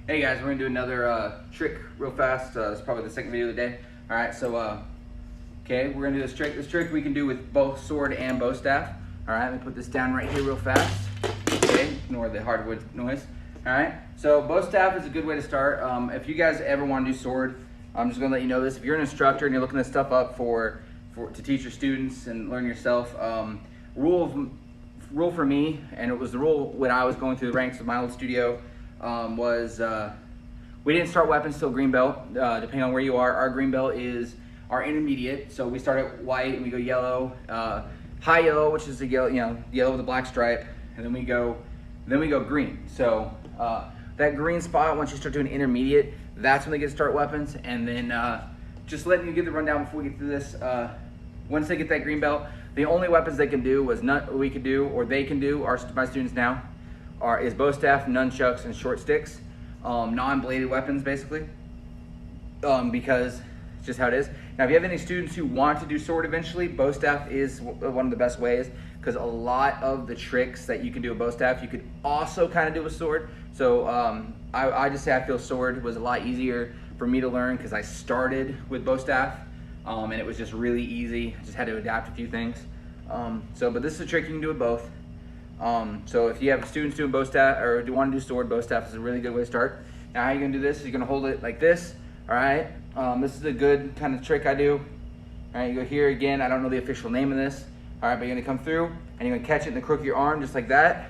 Hey guys, we're gonna do another trick real fast. It's probably the second video of the day. All right, so okay, we're gonna do this trick. This trick we can do with both sword and bow staff. All right, let me put this down right here real fast. Okay, ignore the hardwood noise. All right, so bow staff is a good way to start. If you guys ever want to do sword, I'm just gonna let you know this. If you're an instructor and you're looking this stuff up to teach your students and learn yourself, rule for me, and it was the rule when I was going through the ranks of my old studio. We didn't start weapons till green belt, depending on where you are. Our green belt is our intermediate, so we start at white and we go yellow, high yellow, which is the yellow, yellow with a black stripe, and then we go green. So that green spot, once you start doing intermediate, that's when they get to start weapons. And then just letting you get the rundown before we get through this. Once they get that green belt, the only weapons they can do my students now, is bow staff, nunchucks, and short sticks. Non-bladed weapons, basically, because it's just how it is. Now, if you have any students who want to do sword eventually, bow staff is one of the best ways, because a lot of the tricks that you can do with bow staff, you could also kind of do with sword. So I just say I feel sword was a lot easier for me to learn because I started with bow staff, and it was just really easy. I just had to adapt a few things. But this is a trick you can do with both. So if you have students doing bow staff or do want to do sword, bow staff is a really good way to start. Now how you're going to do this is you're going to hold it like this, all right? This is a good kind of trick I do. All right, you go here again. I don't know the official name of this. All right, but you're going to come through and you're going to catch it in the crook of your arm just like that,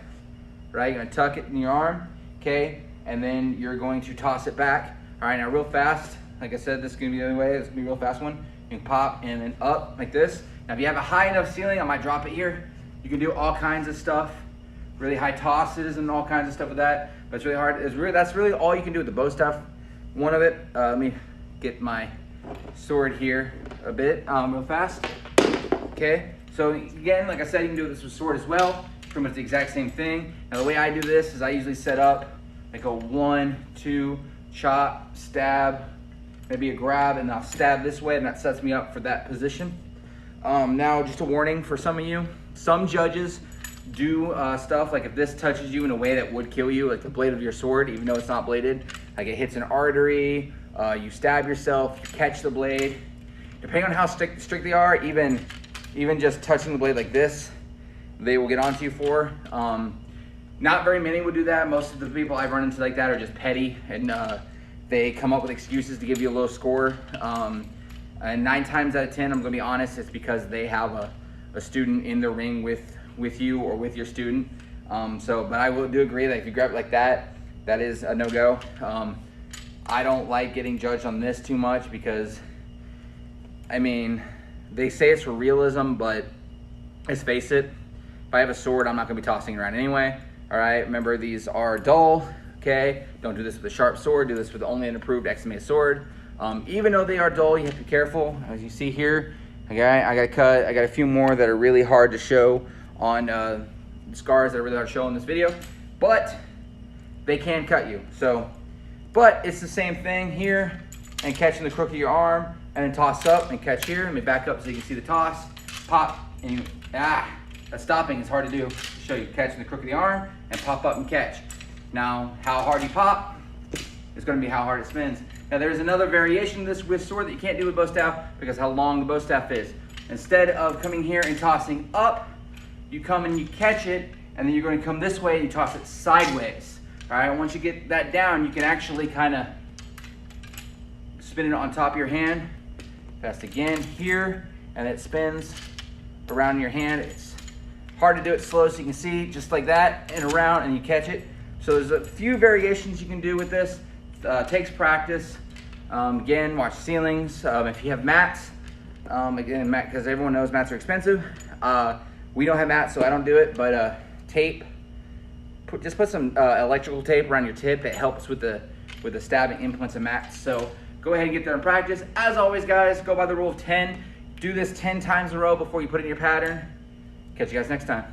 right? You're going to tuck it in your arm, okay? And then you're going to toss it back. All right, now real fast. Like I said, this is going to be the only way. It's going to be a real fast one. You can pop and then up like this. Now if you have a high enough ceiling, I might drop it here. You can do all kinds of stuff, really high tosses and all kinds of stuff with that, but it's really hard. That's really all you can do with the bow staff. One of it, let me get my sword here a bit, real fast. Okay, so again, like I said, you can do this with sword as well. Pretty much the exact same thing. Now the way I do this is I usually set up like a 1, 2, chop, stab, maybe a grab, and I'll stab this way, and that sets me up for that position. Now, just a warning for some of you, some judges do stuff like if this touches you in a way that would kill you, like the blade of your sword, even though it's not bladed, like it hits an artery, you stab yourself, you catch the blade. Depending on how strict they are, even just touching the blade like this, they will get onto you for. Not very many would do that. Most of the people I've run into like that are just petty, and they come up with excuses to give you a low score. And 9 times out of 10, I'm gonna be honest, it's because they have a student in the ring with you or with your student. But I will do agree that if you grab it like that, that is a no-go. I don't like getting judged on this too much because, I mean, they say it's for realism, but let's face it, if I have a sword, I'm not gonna be tossing it around anyway. All right, remember these are dull, okay? Don't do this with a sharp sword, do this with only an approved XMA sword. Even though they are dull, you have to be careful. As you see here, okay, I got a few more that are really hard to show on scars that are really hard to show in this video, but they can cut you. So, but it's the same thing here, and catching the crook of your arm, and then toss up and catch here. Let me back up so you can see the toss, pop, and you, that stopping is hard to do. To show you catching the crook of the arm and pop up and catch. Now, how hard you pop is going to be how hard it spins. Now, there's another variation of this with sword that you can't do with bow staff because how long the bow staff is. Instead of coming here and tossing up, you come and you catch it, and then you're going to come this way and you toss it sideways. All right, once you get that down, you can actually kind of spin it on top of your hand. Fast again here, and it spins around your hand. It's hard to do it slow so you can see, just like that, and around, and you catch it. So there's a few variations you can do with this. Takes practice. Again, watch ceilings. If you have mats, again, because everyone knows mats are expensive. We don't have mats, so I don't do it, but tape. Just put some electrical tape around your tip. It helps with the stabbing implements of mats. So go ahead and get there and practice. As always, guys, go by the rule of 10. Do this 10 times in a row before you put it in your pattern. Catch you guys next time.